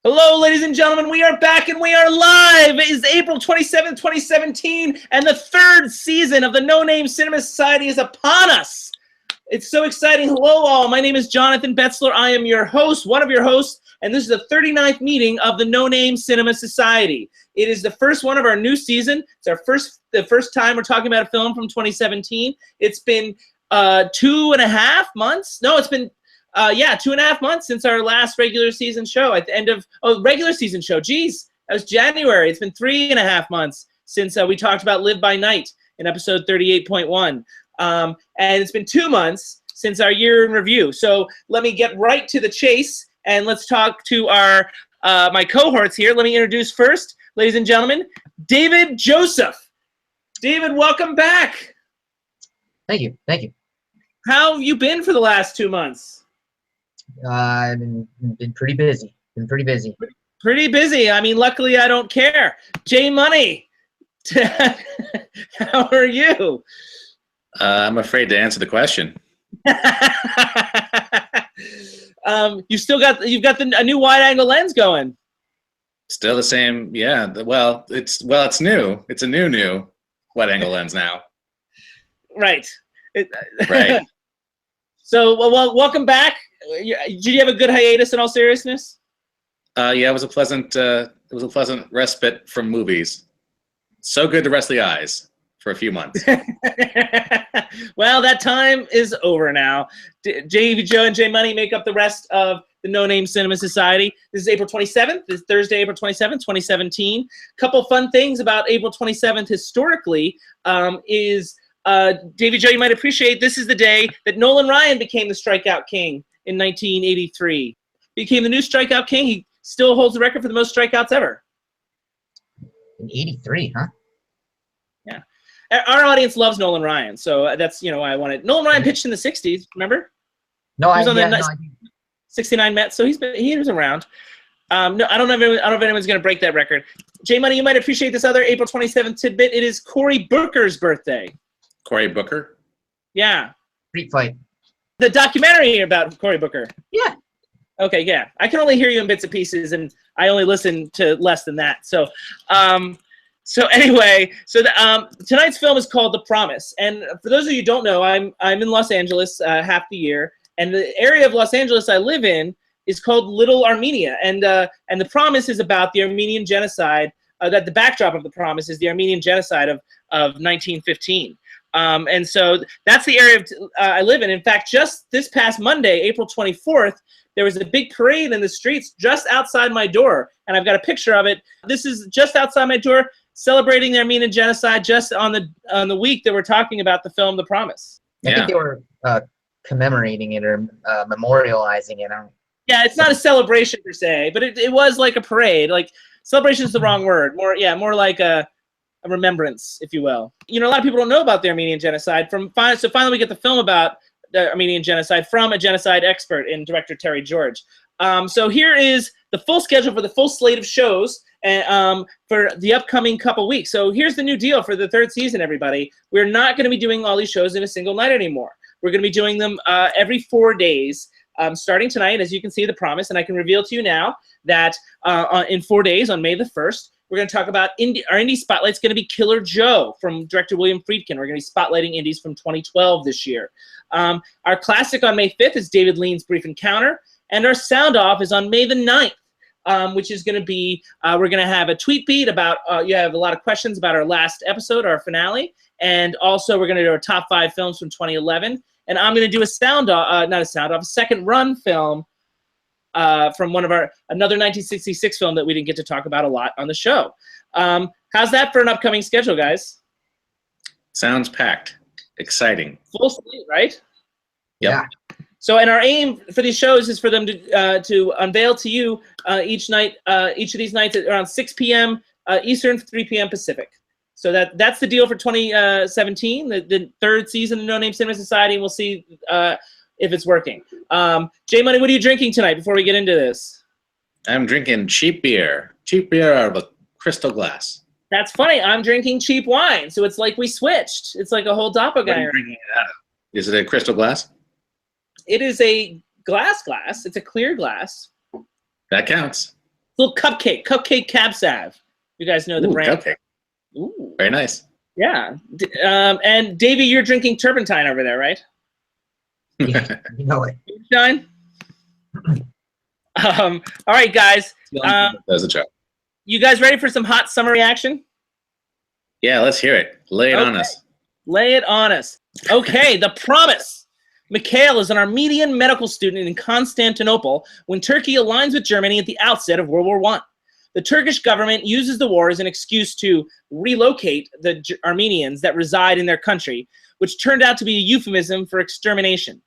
Hello, ladies and gentlemen. We are back and we are live. It is April 27th, 2017, and the third season of the No Name Cinema Society is upon us. It's so exciting. Hello, all. My name is Jonathan Betzler. I am your host, one of your hosts, and this is the 39th meeting of the No Name Cinema Society. It is the first one of our new season. It's the first time we're talking about a film from 2017. It's been 2.5 months. No, it's been 2.5 months since our last regular season show at the end of regular season show. Geez, that was January. It's been 3.5 months since we talked about Live by Night in episode 38.1. And it's been 2 months since our year in review. So let me get right to the chase and let's talk to our my cohorts here. Let me introduce first, ladies and gentlemen, David Joseph. David, welcome back. Thank you. Thank you. How have you been for the last 2 months? I've been pretty busy. Pretty busy. I mean, luckily I don't care. J Money, how are you? I'm afraid to answer the question. You've got a new wide-angle lens going. Still the same, yeah. Well, it's new. It's a new wide-angle lens now. Right. Right. So, well, welcome back. Did you have a good hiatus in all seriousness? Yeah, it was a pleasant respite from movies. So good to rest the eyes for a few months. Well, that time is over now. J Joe and J Money make up the rest of the No Name Cinema Society. This is April 27th. This is Thursday, April 27th, 2017. Couple fun things about April 27th historically is David Joe, you might appreciate this is the day that Nolan Ryan became the strikeout king in 1983. Became the new strikeout king. He still holds the record for the most strikeouts ever. In 83, huh? Yeah. Our audience loves Nolan Ryan, so that's why I wanted. Nolan Ryan pitched in the 60s, remember? No, he was on the 69 Mets, so he was around. No, I don't know if anyone's going to break that record. J Money, you might appreciate this other April 27th tidbit. It is Cory Booker's birthday. Cory Booker? Yeah. Street Fight. The documentary about Cory Booker. Yeah. Okay, yeah. I can only hear you in bits and pieces, and I only listen to less than that. So, anyway, tonight's film is called The Promise. And for those of you who don't know, I'm in Los Angeles half the year, and the area of Los Angeles I live in is called Little Armenia. And The Promise is about the Armenian genocide. That the backdrop of The Promise is the Armenian genocide of 1915. And so that's the area I live in. In fact, just this past Monday, April 24th, there was a big parade in the streets just outside my door. And I've got a picture of it. This is just outside my door, celebrating the Armenian genocide just on the week that we're talking about the film The Promise. I think they were commemorating it or memorializing it. Yeah, it's not a celebration per se, but it was like a parade. Like, celebration is the wrong word. More like a remembrance, if you will. A lot of people don't know about the Armenian genocide. So finally we get the film about the Armenian genocide from a genocide expert in director Terry George. So here is the full schedule for the full slate of shows for the upcoming couple weeks. So here's the new deal for the third season, everybody. We're not going to be doing all these shows in a single night anymore. We're going to be doing them every 4 days. Starting tonight, as you can see, The Promise, and I can reveal to you now that in 4 days, on May the 1st, we're going to talk about our indie spotlight's going to be Killer Joe from director William Friedkin. We're going to be spotlighting indies from 2012 this year. Our classic on May 5th is David Lean's Brief Encounter, and our sound off is on May the 9th, which is going to be, we're going to have a tweet beat about, you have a lot of questions about our last episode, our finale, and also we're going to do our top 5 films from 2011, and I'm going to do a a second run film from another 1966 film that we didn't get to talk about a lot on the show. How's that for an upcoming schedule, guys? Sounds packed. Exciting. Full slate, right? Yep. Yeah. So, and our aim for these shows is for them to unveil to you each of these nights at around 6 p.m. Eastern, 3 p.m. Pacific. So that's the deal for 2017, the third season of No Name Cinema Society, and we'll see if it's working. J Money, what are you drinking tonight before we get into this? I'm drinking cheap beer. Cheap beer out of a crystal glass. That's funny. I'm drinking cheap wine, so it's like we switched. It's like a whole doppelganger. What are you drinking it out of? Is it a crystal glass? It is a glass. It's a clear glass. That counts. Little cupcake cab sav. You guys know the brand. Cupcake. Ooh. Very nice. Yeah. And Davey, you're drinking turpentine over there, right? Yeah, you know it. Shine. All right, guys. That's a joke. You guys ready for some hot summer reaction? Yeah, let's hear it. Lay it on us. Lay it on us. Okay, The Promise. Mikhail is an Armenian medical student in Constantinople when Turkey aligns with Germany at the outset of World War I. The Turkish government uses the war as an excuse to relocate the Armenians that reside in their country, which turned out to be a euphemism for extermination.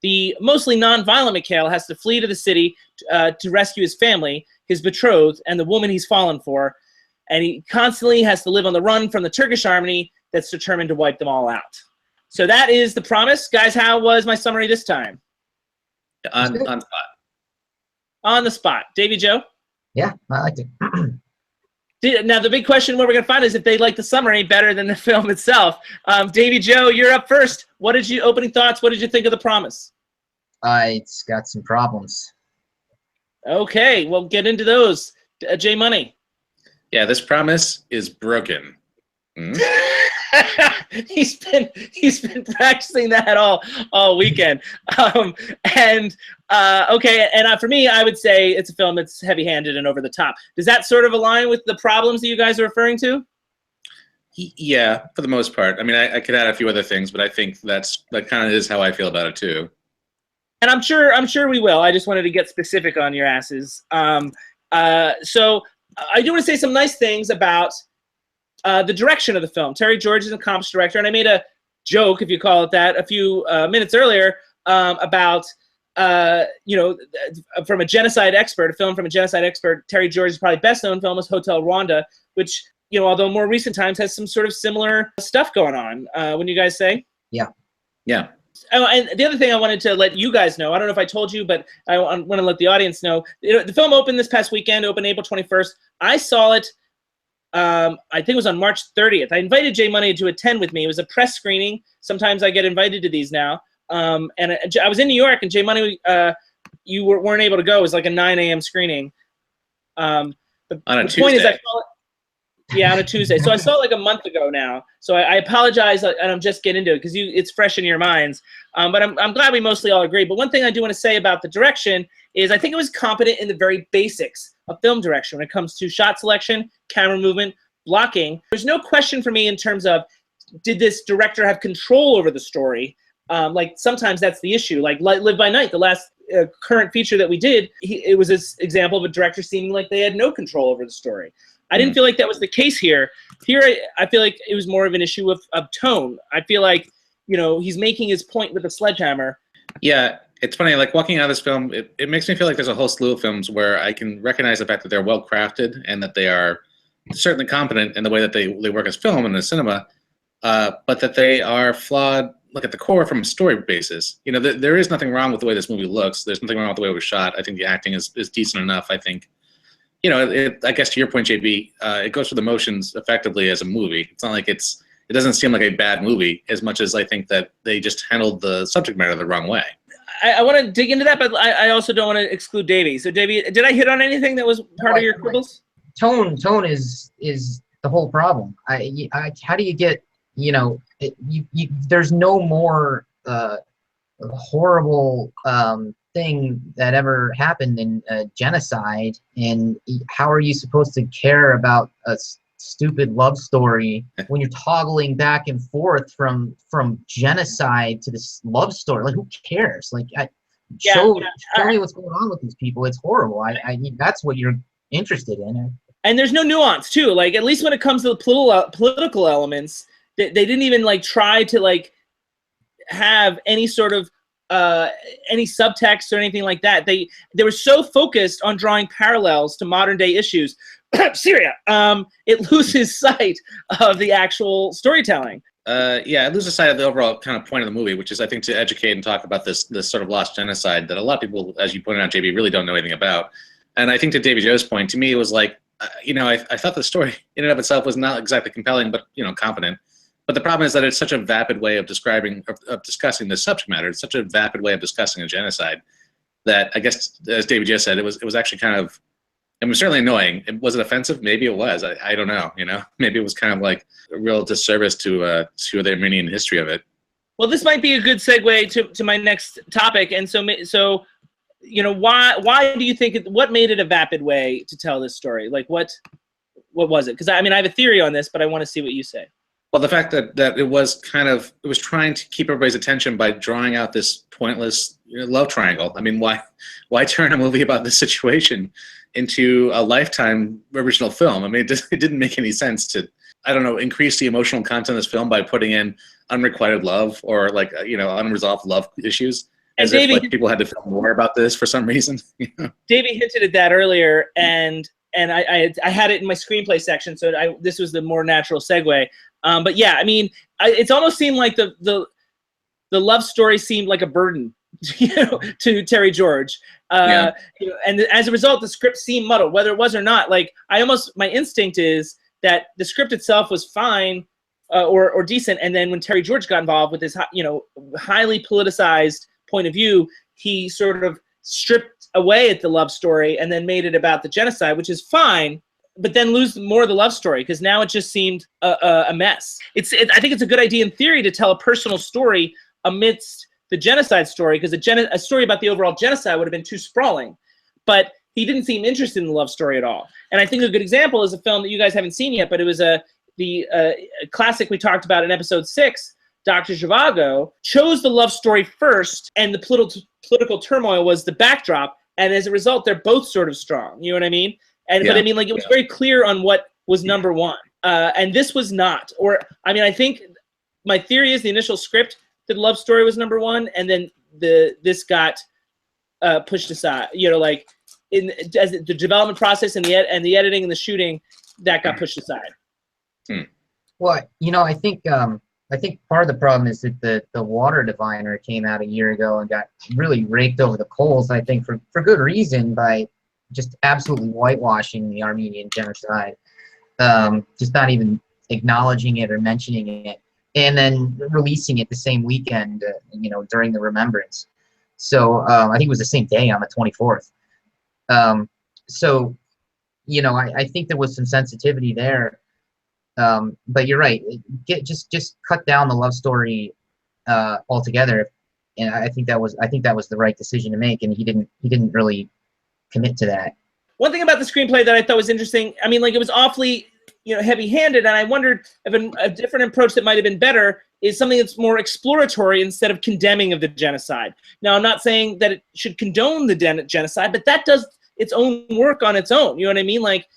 The mostly non-violent Mikhail has to flee to the city to rescue his family, his betrothed, and the woman he's fallen for, and he constantly has to live on the run from the Turkish army that's determined to wipe them all out. So that is The Promise. Guys, how was my summary this time? On spot. On the spot. Davey Joe? Yeah, I liked it. Now, the big question what we're going to find is if they like the summary better than the film itself. Davey Joe, you're up first. Opening thoughts, what did you think of The Promise? It's got some problems. Okay, well, get into those. J Money. Yeah, this promise is broken. Hmm? he's been practicing that all weekend. Okay, and for me, I would say it's a film that's heavy-handed and over the top. Does that sort of align with the problems that you guys are referring to? Yeah, for the most part. I mean, I could add a few other things, but I think that kind of is how I feel about it too. And I'm sure we will. I just wanted to get specific on your asses. So I do want to say some nice things about the direction of the film. Terry George is an accomplished director, and I made a joke, if you call it that, a few minutes earlier about, from a genocide expert, a film from a genocide expert. Terry George's probably best known film is Hotel Rwanda, which, although more recent times has some sort of similar stuff going on. Wouldn't you guys say? Yeah. Yeah. Oh, and the other thing I wanted to let you guys know, I don't know if I told you, but I want to let the audience know, the film opened this past weekend, opened April 21st. I saw it, I think it was on March 30th. I invited J Money to attend with me. It was a press screening. Sometimes I get invited to these now. And I was in New York, and J Money, you weren't able to go. It was like a 9 a.m. screening. On a Tuesday. Point is, I saw it. Yeah, on a Tuesday. So I saw it like a month ago now. So I apologize, and I'm just getting into it because it's fresh in your minds. But I'm glad we mostly all agree. But one thing I do want to say about the direction is I think it was competent in the very basics of film direction when it comes to shot selection, camera movement, blocking. There's no question for me in terms of did this director have control over the story? Like sometimes that's the issue. Like Live by Night, the last current feature that we did, it was this example of a director seeming like they had no control over the story. I didn't feel like that was the case here. Here, I feel like it was more of an issue of tone. I feel like, he's making his point with a sledgehammer. Yeah, it's funny, like walking out of this film, it makes me feel like there's a whole slew of films where I can recognize the fact that they're well crafted and that they are certainly competent in the way that they work as film and as cinema, but that they are flawed, like at the core from a story basis. There is nothing wrong with the way this movie looks. There's nothing wrong with the way it was shot. I think the acting is decent enough, I think. I guess to your point, JB, it goes through the motions effectively as a movie. It's not like it doesn't seem like a bad movie as much as I think that they just handled the subject matter the wrong way. I want to dig into that, but I also don't want to exclude Davey. So Davey, did I hit on anything that was part of your quibbles? Tone is the whole problem. How do you get, there's no more horrible thing that ever happened in genocide, and how are you supposed to care about a stupid love story when you're toggling back and forth from genocide to this love story? Like, who cares? Like, show me what's going on with these people. It's horrible. I that's what you're interested in. And there's no nuance too. Like, at least when it comes to the political elements, they didn't even try to have any sort of any subtext or anything like that. They were so focused on drawing parallels to modern day issues, Syria, it loses sight of the actual storytelling. Yeah, it loses sight of the overall kind of point of the movie, which is, I think, to educate and talk about this sort of lost genocide that a lot of people, as you pointed out, JB, really don't know anything about. And I think to David Joe's point, to me, it was like, I thought the story in and of itself was not exactly compelling, but competent. But the problem is that it's such a vapid way of discussing this subject matter. It's such a vapid way of discussing a genocide that I guess, as David just said, it was actually kind of It was certainly annoying. Was it offensive? Maybe it was. I don't know. Maybe it was kind of like a real disservice to the Armenian history of it. Well, this might be a good segue to my next topic. And so why do you think what made it a vapid way to tell this story? Like what was it? Because I have a theory on this, but I want to see what you say. Well, the fact that it was trying to keep everybody's attention by drawing out this pointless love triangle. I mean, why turn a movie about this situation into a Lifetime original film? I mean, it didn't make any sense to, I don't know, increase the emotional content of this film by putting in unrequited love or unresolved love issues. As if people had to feel more about this for some reason. Davey hinted at that earlier, and I had it in my screenplay section, so this was the more natural segue. But yeah, I mean, it's almost seemed like the love story seemed like a burden, to Terry George. And as a result, the script seemed muddled, whether it was or not. Like my instinct is that the script itself was fine or decent, and then when Terry George got involved with this, highly politicized point of view, he sort of stripped away at the love story and then made it about the genocide, which is fine. But then lose more of the love story because now it just seemed a mess. I think it's a good idea in theory to tell a personal story amidst the genocide story because a story about the overall genocide would have been too sprawling. But he didn't seem interested in the love story at all. And I think a good example is a film that you guys haven't seen yet, but it was the classic we talked about in episode 6, Dr. Zhivago, chose the love story first, and the political turmoil was the backdrop. And as a result, they're both sort of strong. You know what I mean? But I mean, it was very clear on what was number one, and this was not. I think my theory is the initial script, the love story was number one, and then this got pushed aside. As the development process and the editing and the shooting, that got pushed aside. Well, I think part of the problem is that the water diviner came out a year ago and got really raked over the coals. I think for good reason by just absolutely whitewashing the Armenian genocide, just not even acknowledging it or mentioning it, and then releasing it the same weekend, during the remembrance. So I think it was the same day on the 24th. I think there was some sensitivity there, but you're right. Just cut down the love story altogether, and I think that was the right decision to make. And he didn't really commit to that. One thing about the screenplay that I thought was interesting, it was awfully, heavy-handed, and I wondered if a different approach that might have been better is something that's more exploratory instead of condemning of the genocide. Now, I'm not saying that it should condone the genocide, but that does its own work on its own. You know what I mean? Like,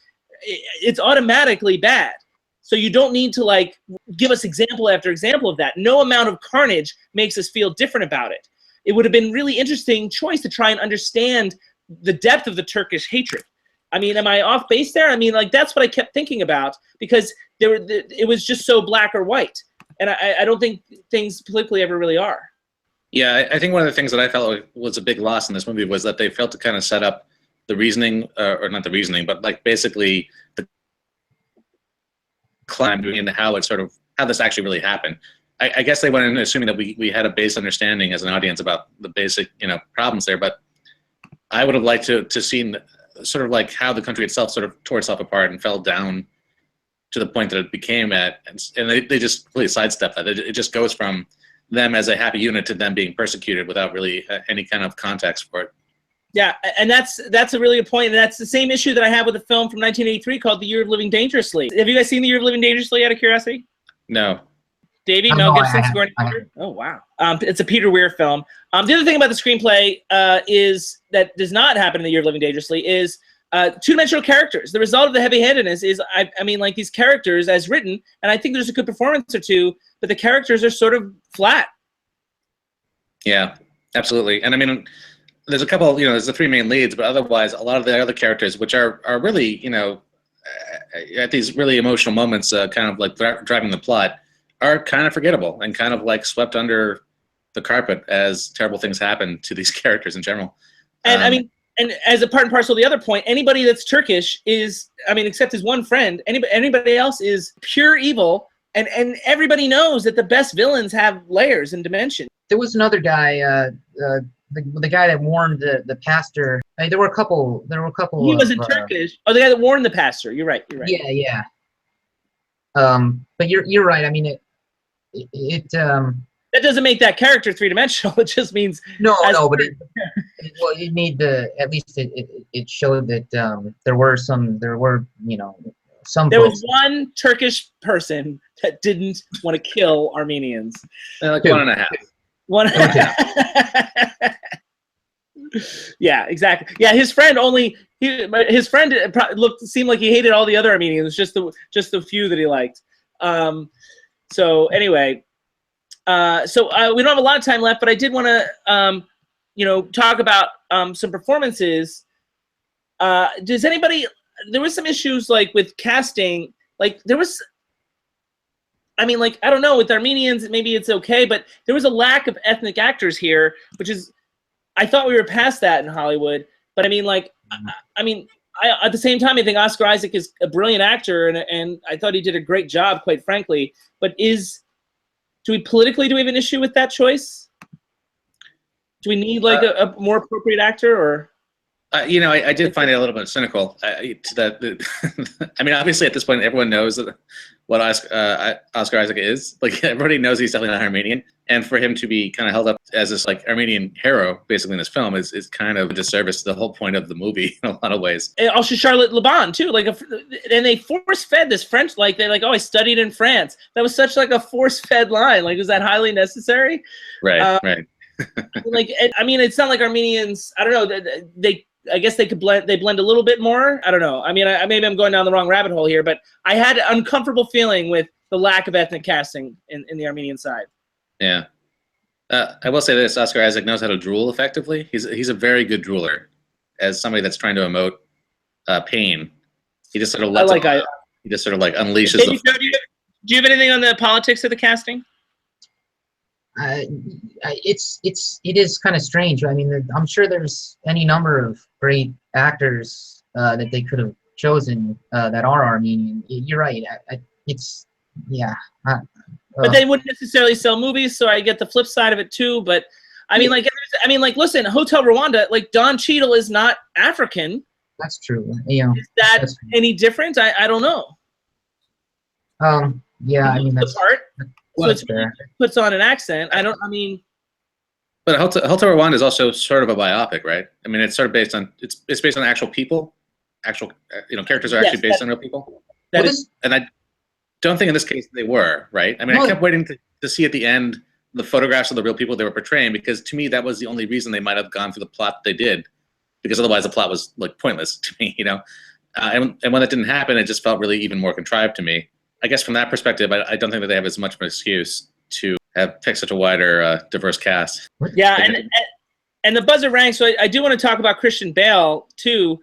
it's automatically bad. So you don't need to, give us example after example of that. No amount of carnage makes us feel different about it. It would have been really interesting choice to try and understand the depth of the Turkish hatred. Am I off base there? That's what I kept thinking about because it was just so black or white. And I don't think things politically ever really are. Yeah, I think one of the things that I felt was a big loss in this movie was that they failed to kind of set up the reasoning, or not the reasoning, but basically the climb and how this actually really happened. I guess they went in assuming that we had a base understanding as an audience about the basic, problems there, but I would have liked to seen sort of like how the country itself sort of tore itself apart and fell down to the point that it became at, and they just completely sidestepped that. It just goes from them as a happy unit to them being persecuted without really any kind of context for it. Yeah, and that's a really good point, and that's the same issue that I have with a film from 1983 called The Year of Living Dangerously. Have you guys seen The Year of Living Dangerously out of curiosity? No. Davey, Mel Gibson, Sigourney Weaver? Oh, wow. It's a Peter Weir film. The other thing about the screenplay is that does not happen in The Year of Living Dangerously is two-dimensional characters. The result of the heavy-handedness is, these characters as written, and I think there's a good performance or two, but the characters are sort of flat. Yeah, absolutely. And there's a couple, there's the three main leads, but otherwise, a lot of the other characters, which are really, at these really emotional moments, kind of like driving the plot, are kind of forgettable and kind of like swept under the carpet as terrible things happen to these characters in general. And and as a part and parcel of the other point, anybody that's Turkish is, except his one friend, anybody else is pure evil, and everybody knows that the best villains have layers and dimension. There was another guy, the the guy that warned the pastor. I mean, there were a couple. He wasn't Turkish. Oh, the guy that warned the pastor. You're right. You're right. Yeah, yeah. But you're right. I mean, that doesn't make that character three-dimensional. It just means no, but well, you need at least it showed that there were some some. There was one Turkish person that didn't want to kill Armenians. Like 1.5. One. Yeah, exactly. Yeah, his friend seemed like he hated all the other Armenians, just the few that he liked. So anyway, we don't have a lot of time left, but I did want to talk about some performances. Does anybody? There was some issues like with casting. Like there was. I mean, like, I don't know, with Armenians, maybe it's okay, but there was a lack of ethnic actors here, which is, I thought we were past that in Hollywood. But I mean, like, at the same time, I think Oscar Isaac is a brilliant actor, and I thought he did a great job, quite frankly. But do we have an issue with that choice? Do we need, like, a more appropriate actor, or? I did find it a little bit cynical. I mean, obviously, at this point, everyone knows what Oscar Isaac is. Like, everybody knows he's definitely not Armenian. And for him to be kind of held up as this, like, Armenian hero, basically, in this film is kind of a disservice to the whole point of the movie in a lot of ways. And also Charlotte Laban, too. Like, and they force-fed this French, like, they're like, oh, I studied in France. That was such, like, a force-fed line. Like, was that highly necessary? Right, right. Like, I mean, it's not like Armenians, I don't know, I guess they blend a little bit more. I don't know. I mean, maybe I'm going down the wrong rabbit hole here, but I had an uncomfortable feeling with the lack of ethnic casting in the Armenian side. Yeah. I will say this, Oscar Isaac knows how to drool effectively. He's a very good drooler. As somebody that's trying to emote pain, he just sort of lets he just sort of like unleashes do you have anything on the politics of the casting? It is kind of strange. I mean, I'm sure there's any number of great actors that they could have chosen that are Armenian. You're right. But they wouldn't necessarily sell movies, so I get the flip side of it too. But I mean, listen, Hotel Rwanda, like Don Cheadle is not African. That's true. Yeah. Is that any different? I don't know. Yeah, I mean that's the part. So it puts on an accent. But Hotel Rwanda is also sort of a biopic, right? I mean, it's sort of based on it's based on actual people, characters are actually based on real people. And I don't think in this case they were, right? I mean, I kept waiting to see at the end the photographs of the real people they were portraying, because to me that was the only reason they might have gone through the plot they did, because otherwise the plot was like pointless to me, And when that didn't happen, it just felt really even more contrived to me. I guess from that perspective, I don't think that they have as much of an excuse to have picked such a wider, diverse cast. Yeah, and the buzzer rang. So I do want to talk about Christian Bale too,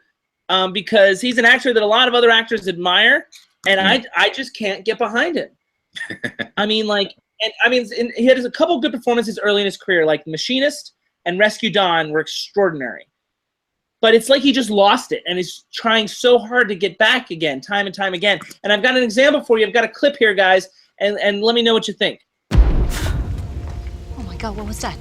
because he's an actor that a lot of other actors admire, and I just can't get behind him. I mean, he had a couple good performances early in his career, like Machinist and Rescue Dawn were extraordinary. But it's like he just lost it, and he's trying so hard to get back again, time and time again. And I've got an example for you. I've got a clip here, guys, and let me know what you think. Oh my God, what was that?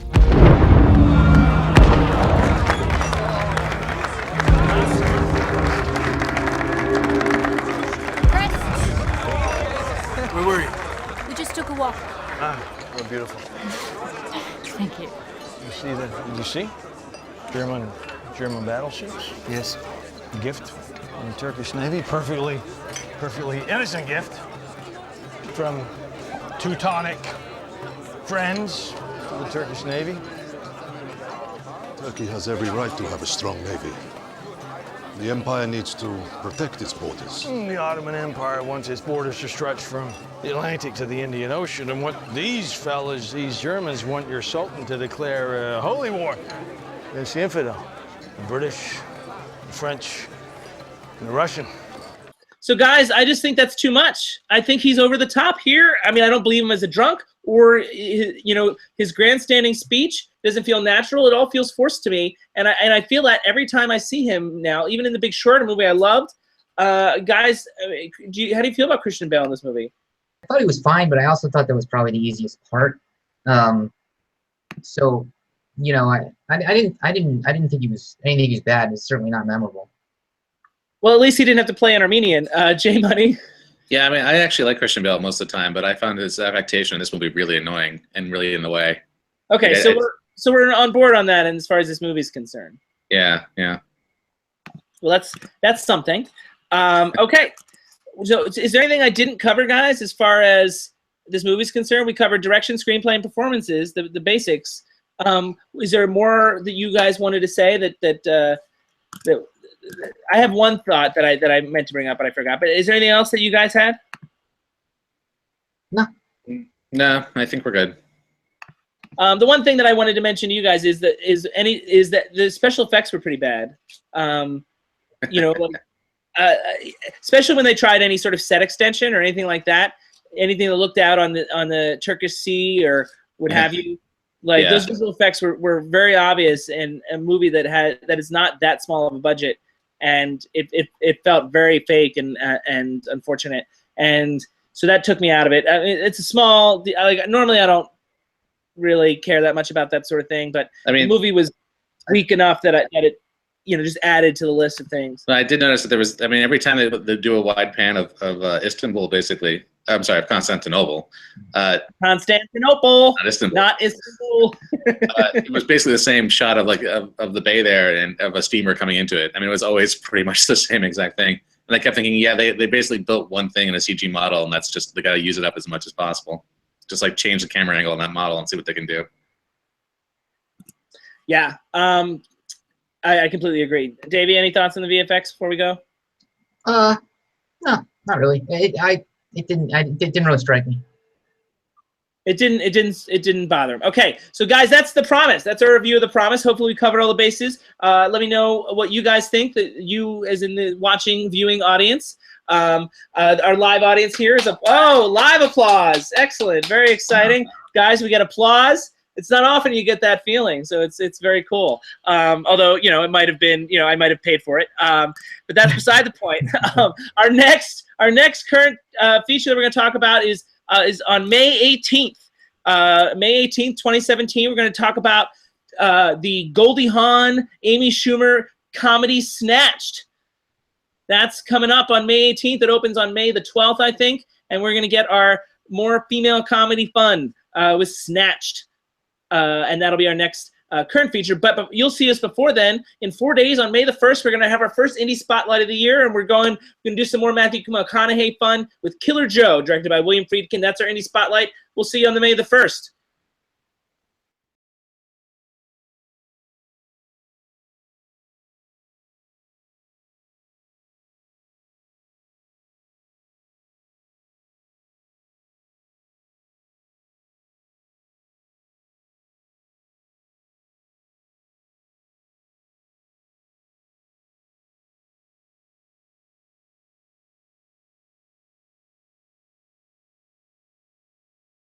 Chris! Where were you? We just took a walk. Ah, oh, beautiful. Thank you. Did you see? German battleships? Yes. Gift from the Turkish Navy. Perfectly innocent gift from Teutonic friends to the Turkish Navy. Turkey has every right to have a strong navy. The empire needs to protect its borders. The Ottoman Empire wants its borders to stretch from the Atlantic to the Indian Ocean, and what these fellas, these Germans, want your Sultan to declare a holy war against the infidel. The British, the French, and the Russian. So, guys, I just think that's too much. I think he's over the top here. I mean, I don't believe him as a drunk, or his grandstanding speech doesn't feel natural. It all feels forced to me, and I feel that every time I see him now, even in the Big Short, a movie I loved. Guys, how do you feel about Christian Bale in this movie? I thought he was fine, but I also thought that was probably the easiest part. So you know, I didn't think he was anything he was bad. It's certainly not memorable. Well, at least he didn't have to play an Armenian. J Money. Yeah, I mean, I actually like Christian Bale most of the time, but I found his affectation in this movie really annoying and really in the way. Okay, Yeah, so we're on board on that, and as far as this movie's concerned. Yeah, yeah. Well, that's something. Okay, so is there anything I didn't cover, guys, as far as this movie's concerned? We covered direction, screenplay, and performances, the basics. Is there more that you guys wanted to say that I have one thought that I meant to bring up, but I forgot. But is there anything else that you guys had? No. No, I think we're good. The one thing that I wanted to mention to you guys is that the special effects were pretty bad. You know, especially when they tried any sort of set extension or anything like that, anything that looked out on the Turkish Sea or what have you. Like those visual effects were very obvious in a movie that is not that small of a budget, and it felt very fake and unfortunate, and so that took me out of it. I mean, it's a small, like normally I don't really care that much about that sort of thing, but I mean, the movie was weak enough that it just added to the list of things. I did notice that there was, I mean, every time they do a wide pan of Istanbul, basically. I'm sorry, of Constantinople. Constantinople, not Istanbul. Not Istanbul. It was basically the same shot of of the bay there and of a steamer coming into it. I mean, it was always pretty much the same exact thing. And I kept thinking, yeah, they basically built one thing in a CG model, and that's just they got to use it up as much as possible. Just like change the camera angle on that model and see what they can do. Yeah, I completely agree. Davey, any thoughts on the VFX before we go? No, not really. It didn't really strike me. It didn't bother him. Okay, so guys, that's The Promise. That's our review of The Promise. Hopefully we covered all the bases. Let me know what you guys think, that you as in the viewing audience. Our live audience here is live applause. Excellent, very exciting. Guys, we get applause. It's not often you get that feeling, so it's very cool. Although, it might have been, I might have paid for it. But that's beside the point. Our next current feature that we're going to talk about is on May 18th. May 18th, 2017. We're going to talk about the Goldie Hawn, Amy Schumer comedy Snatched. That's coming up on May 18th. It opens on May the 12th, I think. And we're going to get our more female comedy fun with Snatched. And that'll be our next current feature. But you'll see us before then. In 4 days, on May the 1st, we're going to have our first indie spotlight of the year, and we're going to do some more Matthew McConaughey fun with Killer Joe, directed by William Friedkin. That's our indie spotlight. We'll see you on the May the 1st.